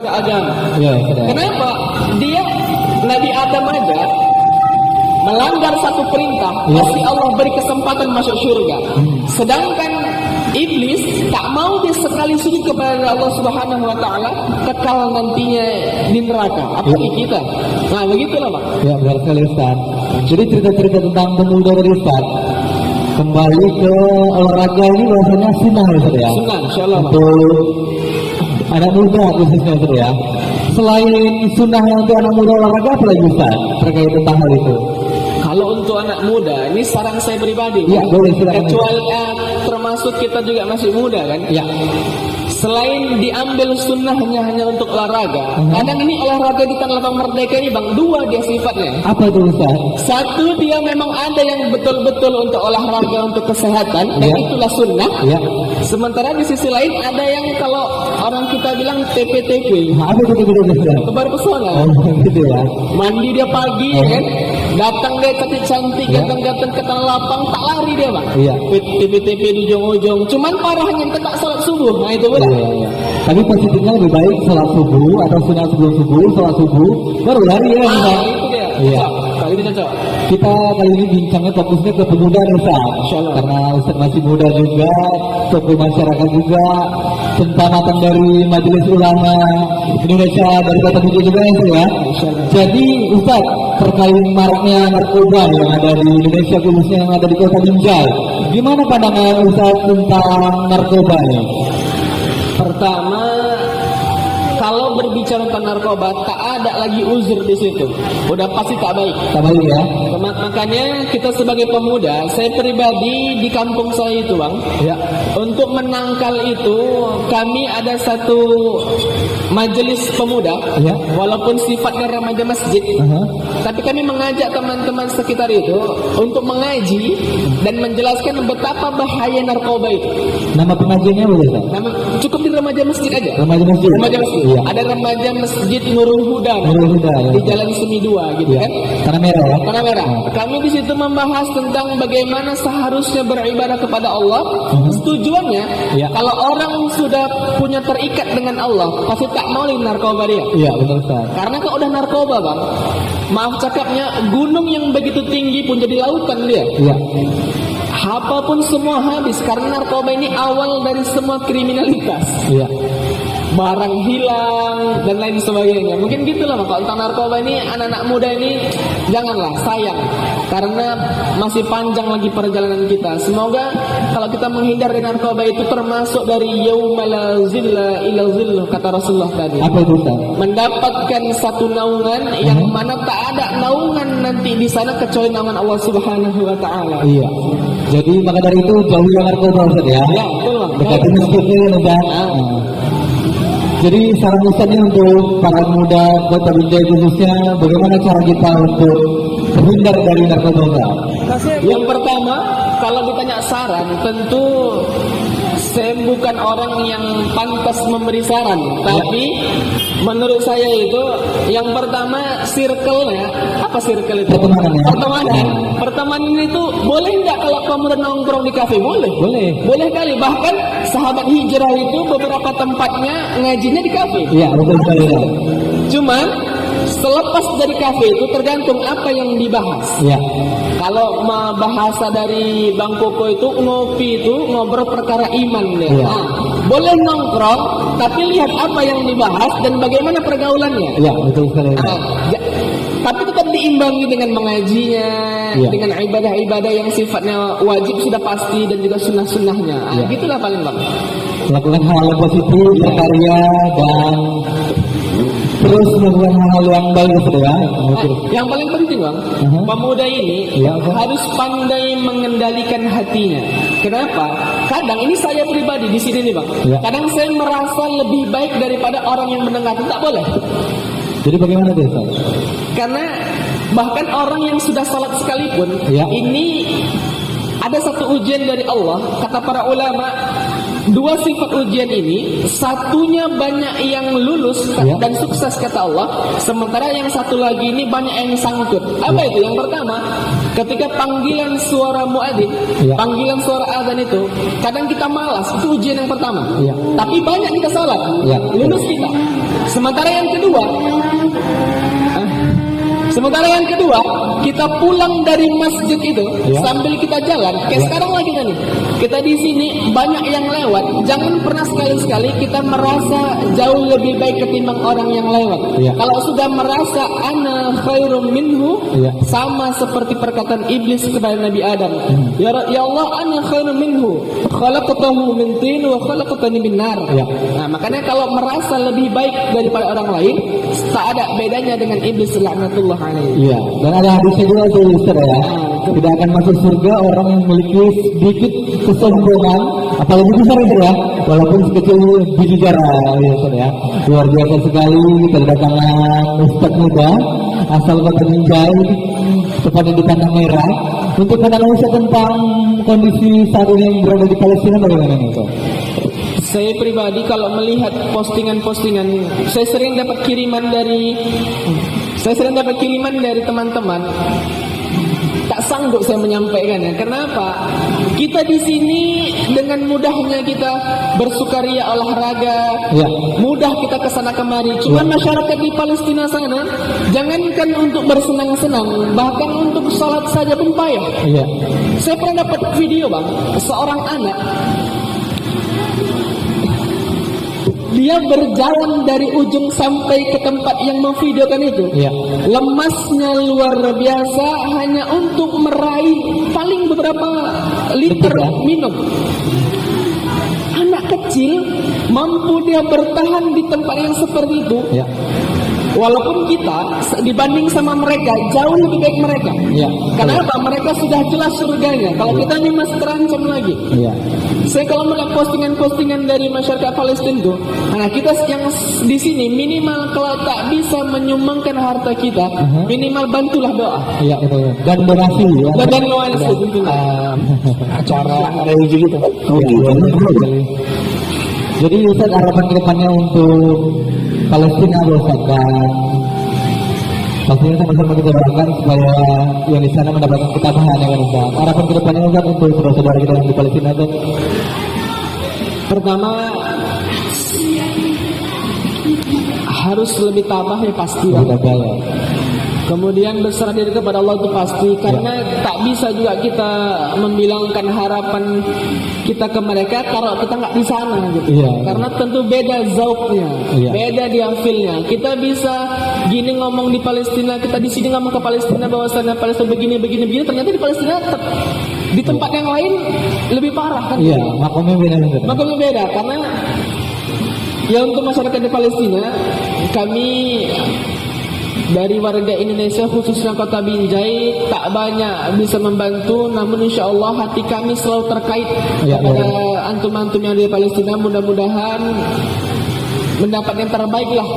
agama. Ya, Kenapa? Dia Nabi Adam aja melanggar satu perintah, pasti Allah beri kesempatan masuk surga. Sedangkan iblis tak mau dia sekali sujud kepada Allah Subhanahu wa taala, kekal nantinya di neraka. Apalagi kita. Nah, begitulah, Pak. Ya, benar sekali Ustaz. Jadi cerita-cerita tentang pemuda dari Ustaz. Kembali ke olahraga ini bahasanya sunnah ya Ustaz ya. Sunnah, insyaallah, Pak. Untuk anak muda khususnya Ustaz ya. Selain sunnahnya untuk anak muda olahraga, apa lagi Ustaz terkait tentang hal itu? Kalau untuk anak muda, ini saran saya pribadi. Ya, boleh silakan. Kecuali termasuk kita juga masih muda kan. Ya. Selain diambil sunnahnya hanya untuk olahraga, kadang ini olahraga di Tanah Lapang Merdeka ini Bang, dua dia sifatnya. Apa itu Ustaz? Satu, dia memang ada yang betul-betul untuk olahraga untuk kesehatan, dan Ya. itulah sunnah. Ya. Sementara di sisi lain ada yang kalau orang kita bilang TPTP, Nah, apa itu Ustaz? tebar pesona. Oh, gitu ya. Mandi dia pagi kan, datang dia cantik-cantik, Ya. ganteng-ganteng ke Tanah Lapang, tak lari dia Bang. Iya. TPTP di ujung-ujung. Cuman parahnya kita tak salat subuh. Nah itu benar. Iya. Tapi positifnya lebih baik sholat subuh atau sunnah sebelum subuh, sholat subuh baru lari ya Ustaz. Itu dia. Iya. Kali ini cocok. Kita kali ini bincangnya fokusnya ke pemuda nih Ustaz. Insyaallah. Karena Ustaz masih muda juga, tokoh masyarakat juga, pentamatan dari Majelis Ulama Indonesia dari Kota Binjai juga ya Ustaz ya. Insyaallah. Jadi Ustaz, terkait maraknya narkoba yang ada di Indonesia khususnya yang ada di Kota Binjai, gimana pandangan Ustaz tentang narkoba ini? Pertama, kalau berbicara tentang narkoba, tak ada lagi uzur di situ. Udah pasti tak baik. Tak baik ya? Makanya kita sebagai pemuda, saya pribadi di kampung saya itu Bang, Ya. untuk menangkal itu kami ada satu majelis pemuda, Ya. walaupun sifatnya remaja masjid, tapi kami mengajak teman-teman sekitar itu untuk mengaji dan menjelaskan betapa bahaya narkoba itu. Nama pengajiannya apa Ustaz? Cukup di remaja masjid aja. Remaja masjid. Remaja masjid. Iya. Ada remaja masjid Nurul Huda. Nurul Huda, ya. Di Jalan Semi 2 gitu Ya. kan. Tanah merah ya? Tanah Merah. Kami di situ membahas tentang bagaimana seharusnya beribadah kepada Allah. Tujuannya, Ya. kalau orang sudah punya terikat dengan Allah, pasti tak mau lagi narkoba dia. Iya, benar Ustaz. Karena kalau udah narkoba Bang, maaf cakapnya, gunung yang begitu tinggi pun jadi lautan dia. Iya. Apapun semua habis, karena narkoba ini awal dari semua kriminalitas. Iya. Barang hilang dan lain sebagainya. Mungkin gitulah Bang. Kalau tentang narkoba ini, anak-anak muda ini janganlah, sayang, karena masih panjang lagi perjalanan kita. Semoga kalau kita menghindar dari narkoba itu termasuk dari yauma la zilla illa zilluh, kata Rasulullah tadi. Apa itu Ustaz? Mendapatkan satu naungan yang mana tak ada naungan nanti di sana kecuali naungan Allah Subhanahu wa taala. Iya. Jadi maka dari itu jauhi narkoba Ustaz ya. Ya, betul Bang. Dekati masjidnya Ustaz. Jadi saran Ustaznya untuk para muda Kota Binjai khususnya, bagaimana cara kita untuk terhindar dari narkoba Ustaz? Yang pertama, kalau ditanya saran, tentu saya bukan orang yang pantas memberi saran, tapi menurut saya itu yang pertama circle-nya, apa circle itu? Pertemanan ya? Pertemanan itu boleh nggak kalau kamu nongkrong di kafe? Boleh. Boleh. Boleh kali, bahkan sahabat hijrah itu beberapa tempatnya ngajinya di kafe. Iya, betul sekali. Ya. Cuman selepas dari kafe itu tergantung apa yang dibahas. Iya. Kalau bahasa dari Bang Koko itu ngopi itu ngobrol perkara iman deh. Iya. Nah, boleh nongkrong tapi lihat apa yang dibahas dan bagaimana pergaulannya. Iya, betul sekali. Nah, tapi tetap diimbangi dengan mengajinya, Iya. dengan ibadah-ibadah yang sifatnya wajib sudah pasti dan juga sunnah-sunnahnya. Iya. Gitulah paling Bang. Melakukan hal yang positif, berkarya dan terus melakukan hal yang baik Ustaz ya. Yang paling penting Bang, pemuda ini Iya, Bang. harus pandai mengendalikan hatinya. Kenapa? Kadang ini saya pribadi di sini nih Bang. Iya. Kadang saya merasa lebih baik daripada orang yang mendengar. Tak boleh. Jadi bagaimana dia Ustaz? Karena bahkan orang yang sudah salat sekalipun, Iya. ini ada satu ujian dari Allah. Kata para ulama, dua sifat ujian ini, satunya banyak yang lulus Ya. dan sukses kata Allah, sementara yang satu lagi ini banyak yang sangkut. Apa itu? Yang pertama, ketika panggilan suara muadzin, Ya. panggilan suara azan itu, kadang kita malas, itu ujian yang pertama. Ya. Tapi banyak kita salat, Ya. lulus kita. Sementara yang kedua, kita pulang dari masjid itu sambil kita jalan. Kayak sekarang lagi kan nih, kita di sini banyak yang lewat. Jangan pernah sekali-sekali kita merasa jauh lebih baik ketimbang orang yang lewat. Kalau sudah merasa ana khairum minhu, sama seperti perkataan iblis kepada Nabi Adam. Ya Allah, ana khairum minhu, khalaqtahu min tin wa khalaqtani min nar. Nah, makanya kalau merasa lebih baik daripada orang lain, tak ada bedanya dengan iblis laknatullah alaihi. Iya, dan ada hadisnya juga tuh Ustaz ya. Tidak akan masuk surga orang yang memiliki sedikit kesombongan, apalagi besar itu ya, walaupun sekecil biji garam ya Ustaz ya. Luar biasa sekali kedatangan Ustaz muda asal Kota Binjai, tepatnya di Kandang Merah, untuk menganalisa tentang kondisi saat ini yang berada di Palestina bagaimana itu? Saya pribadi kalau melihat postingan-postingan, saya sering dapat kiriman dari teman-teman. Tak sanggup saya menyampaikannya. Kenapa? Kita di sini dengan mudahnya kita bersukaria olahraga, mudah kita kesana kemari. Cuman masyarakat di Palestina sana, jangankan untuk bersenang-senang, bahkan untuk salat saja pun payah. Saya pernah dapat video bang, seorang anak. Dia berjalan dari ujung sampai ke tempat yang memvideokan itu. Lemasnya luar biasa hanya untuk meraih paling beberapa liter minum. Anak kecil mampu dia bertahan di tempat yang seperti itu. Walaupun kita dibanding sama mereka jauh lebih baik mereka. Kenapa? Mereka sudah jelas surganya. Kalau kita ini masih terancam lagi. Saya kalau melihat postingan-postingan dari masyarakat Palestina itu, nah kita yang di sini minimal kalau tak bisa menyumbangkan harta kita, minimal bantulah doa. Dan donasi ya. Dan donasi acara religi gitu. Jadi Ustaz, harapan kedepannya untuk Palestina Ustaz, dan pastinya sama-sama kita doakan supaya yang di sana mendapatkan ketabahan ya Ustaz. Harapan kedepannya Ustaz untuk saudara-saudara kita yang di Palestina Ustaz. Pertama, harus lebih tabah ya pasti. Kemudian berserah diri kepada Allah itu pasti, karena tak bisa juga kita membilangkan harapan kita ke mereka kalau kita nggak di sana gitu. Karena tentu beda zauknya, beda dia feelnya. Kita bisa gini ngomong di Palestina, kita di sini ngomong ke Palestina bahwasanya Palestina begini, ternyata di Palestina di tempat yang lain lebih parah kan? Makamnya beda karena ya untuk masyarakat di Palestina, kami dari warga Indonesia khususnya Kota Binjai tak banyak bisa membantu, namun insya Allah hati kami selalu terkait kepada antum-antum yang di Palestina. Mudah-mudahan mendapat yang terbaik lah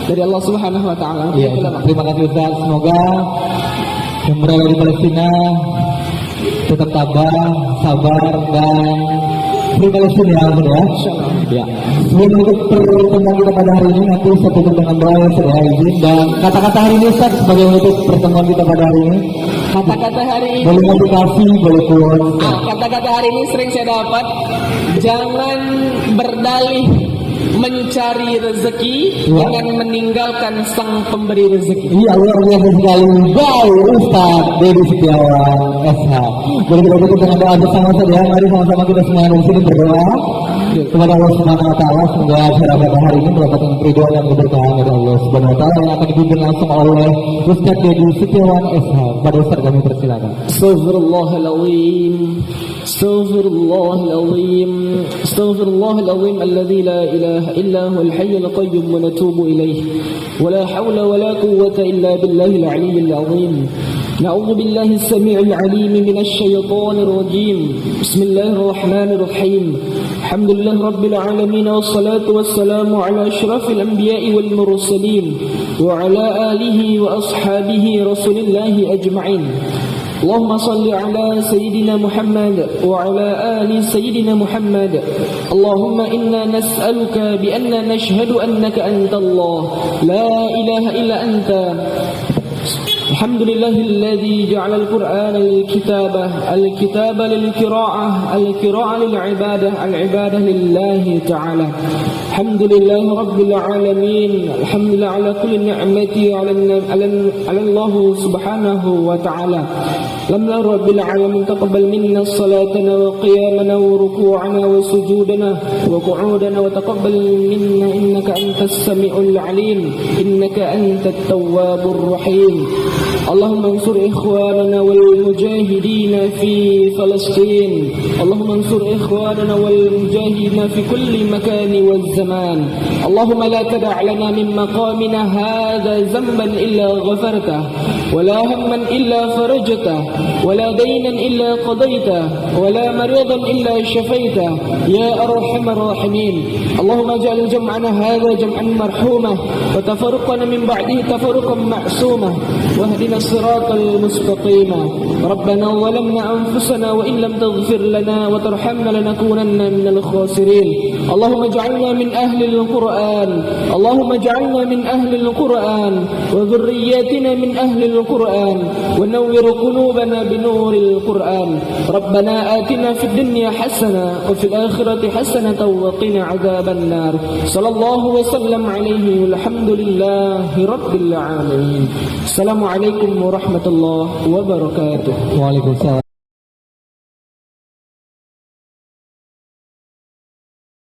dari Allah Subhanahu Wa Taala. Terima kasih Ustaz. Semoga yang berada di Palestina tetap tabah, sabar, dan di Palestina ya. Sebelum menutup pertemuan kita pada hari ini, nanti saya tutup dengan doa saya izin, dan kata-kata hari ini Ustaz sebagai menutup pertemuan kita pada hari ini. Kata-kata hari ini boleh motivasi, boleh quote. Kata-kata hari ini sering saya dapat, jangan berdalih mencari rezeki dengan meninggalkan sang pemberi rezeki. Luar biasa sekali. Baik Ustaz Dedi Setiawan SH. Jadi kita tutup dengan doa bersama saja. Mari sama-sama kita semua di sini berdoa kepada Allah Subhanahu Wa Taala, semoga masyarakat hari ini mendapatkan keridhaan dan keberkahan dari Allah Subhanahu Wa Taala yang akan dipimpin langsung oleh Ustaz Dedi Setiawan SH. Pada Ustaz kami persilakan. Astaghfirullahaladzim, Astaghfirullahaladzim, Astaghfirullahaladzim alladzi la ilaha illa huwal hayyul qayyum wa natubu ilaih wa la hawla wa la quwwata illa billahil aliyyil azim. نعوذ بالله السميع العليم من الشيطان الرجيم. بسم الله الرحمن الرحيم. الحمد لله رب العالمين والصلاة والسلام على أشرف الأنبياء والمرسلين وعلى آله وأصحابه رسول الله أجمعين. اللهم صل على سيدنا محمد وعلى آل سيدنا محمد. اللهم إنا نسألك بأننا نشهد أنك أنت الله لا إله إلا أنت الحمد لله الذي جعل القرآن الكتاب القراءة للعبادة العبادة لله تعالى. الحمد لله رب العالمين. الحمد لله على كل نعمة على الله سبحانه وتعالى. لله رب العالمين تقبل منا صلاتنا وقيامنا وركوعنا وسجودنا وقعودنا وتقبل منا إنك أنت السميع العليم إنك أنت التواب الرحيم. اللهم انصر إخواننا والمجاهدين في فلسطين. اللهم انصر إخواننا والمجاهدين في كل مكان والزمان. اللهم لا تدع لنا من مقامنا هذا ذنبا إلا غفرته ولا هما إلا فرجته ولا دينا إلا قضيته ولا مريضا إلا شفيته يا أرحم الراحمين. اللهم اجعل جمعنا هذا جمعا مرحوما وتفرقنا من بعده تفرقا معصوما واهدنا الصراط المستقيم. ربنا ظلمنا أنفسنا وإن لم تغفر لنا وترحمنا لنكونن من الخاسرين. اللهم اجعلنا من أهل القرآن. اللهم اجعلنا من أهل القرآن وذرياتنا من أهل القرآن ونور قلوبنا بنور القرآن. ربنا آتنا في الدنيا حسنة وفي الآخرة حسنة وقنا عذاب النار. صلى الله وسلم عليه والحمد لله رب العالمين. السلام عليكم ورحمة الله وبركاته. Waalaikumsalam.